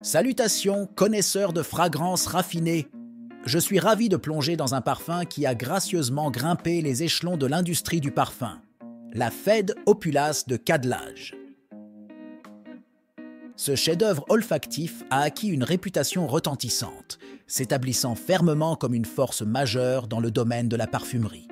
Salutations, connaisseurs de fragrances raffinées. Je suis ravi de plonger dans un parfum qui a gracieusement grimpé les échelons de l'industrie du parfum, la Fed Opulace de Cadlage. Ce chef-d'œuvre olfactif a acquis une réputation retentissante, s'établissant fermement comme une force majeure dans le domaine de la parfumerie.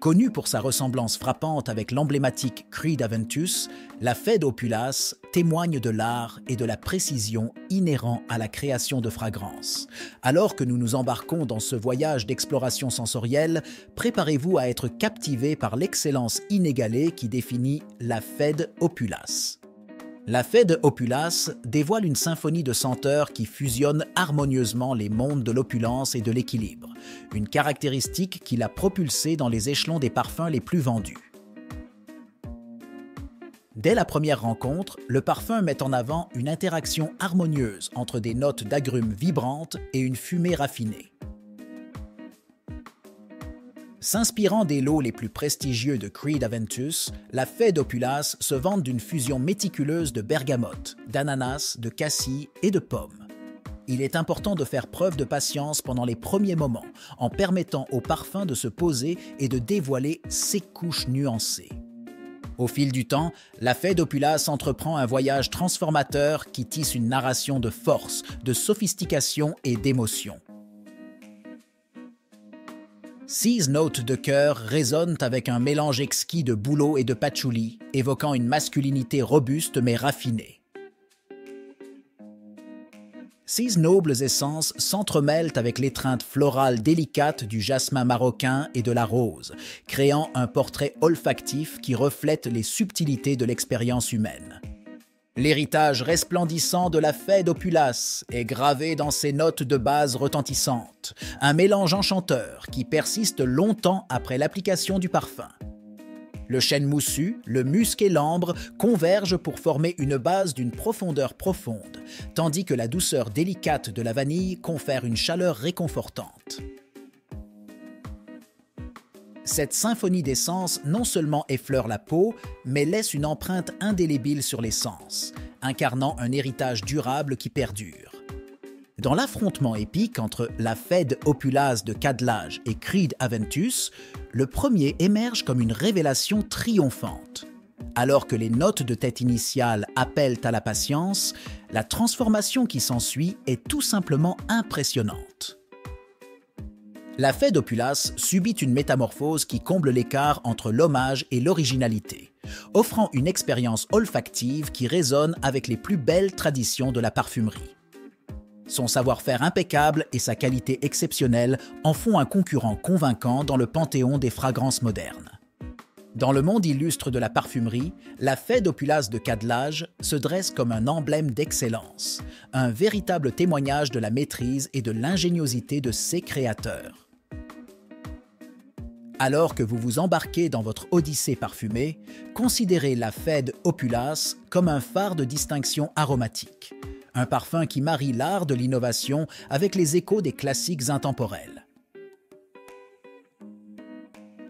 Connue pour sa ressemblance frappante avec l'emblématique Creed Aventus, la Fed Opulace témoigne de l'art et de la précision inhérents à la création de fragrances. Alors que nous nous embarquons dans ce voyage d'exploration sensorielle, préparez-vous à être captivé par l'excellence inégalée qui définit la Fed Opulace. La Fed Opulace dévoile une symphonie de senteurs qui fusionne harmonieusement les mondes de l'opulence et de l'équilibre, une caractéristique qui l'a propulsé dans les échelons des parfums les plus vendus. Dès la première rencontre, le parfum met en avant une interaction harmonieuse entre des notes d'agrumes vibrantes et une fumée raffinée. S'inspirant des lots les plus prestigieux de Creed Aventus, la Fed Opulace se vante d'une fusion méticuleuse de bergamote, d'ananas, de cassis et de pommes. Il est important de faire preuve de patience pendant les premiers moments, en permettant au parfum de se poser et de dévoiler ses couches nuancées. Au fil du temps, la Fed Opulace entreprend un voyage transformateur qui tisse une narration de force, de sophistication et d'émotion. 6 notes de cœur résonnent avec un mélange exquis de bouleau et de patchouli, évoquant une masculinité robuste mais raffinée. 6 nobles essences s'entremêlent avec l'étreinte florale délicate du jasmin marocain et de la rose, créant un portrait olfactif qui reflète les subtilités de l'expérience humaine. L'héritage resplendissant de la Fed Opulace est gravé dans ses notes de base retentissantes, un mélange enchanteur qui persiste longtemps après l'application du parfum. Le chêne moussu, le musc et l'ambre convergent pour former une base d'une profondeur profonde, tandis que la douceur délicate de la vanille confère une chaleur réconfortante. Cette symphonie d'essence non seulement effleure la peau, mais laisse une empreinte indélébile sur les sens, incarnant un héritage durable qui perdure. Dans l'affrontement épique entre la Fed Opulace de Cadlage et Creed Aventus, le premier émerge comme une révélation triomphante. Alors que les notes de tête initiales appellent à la patience, la transformation qui s'ensuit est tout simplement impressionnante. La Fed Opulace subit une métamorphose qui comble l'écart entre l'hommage et l'originalité, offrant une expérience olfactive qui résonne avec les plus belles traditions de la parfumerie. Son savoir-faire impeccable et sa qualité exceptionnelle en font un concurrent convaincant dans le panthéon des fragrances modernes. Dans le monde illustre de la parfumerie, la Fed Opulace de Cadlage se dresse comme un emblème d'excellence, un véritable témoignage de la maîtrise et de l'ingéniosité de ses créateurs. Alors que vous vous embarquez dans votre odyssée parfumée, considérez la Fed Opulace comme un phare de distinction aromatique, un parfum qui marie l'art de l'innovation avec les échos des classiques intemporels.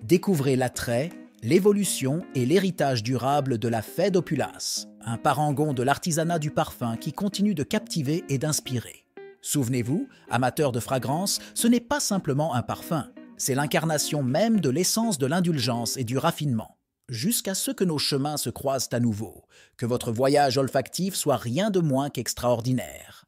Découvrez l'attrait, l'évolution et l'héritage durable de la Fed Opulace, un parangon de l'artisanat du parfum qui continue de captiver et d'inspirer. Souvenez-vous, amateurs de fragrances, ce n'est pas simplement un parfum, c'est l'incarnation même de l'essence de l'indulgence et du raffinement. Jusqu'à ce que nos chemins se croisent à nouveau, que votre voyage olfactif soit rien de moins qu'extraordinaire.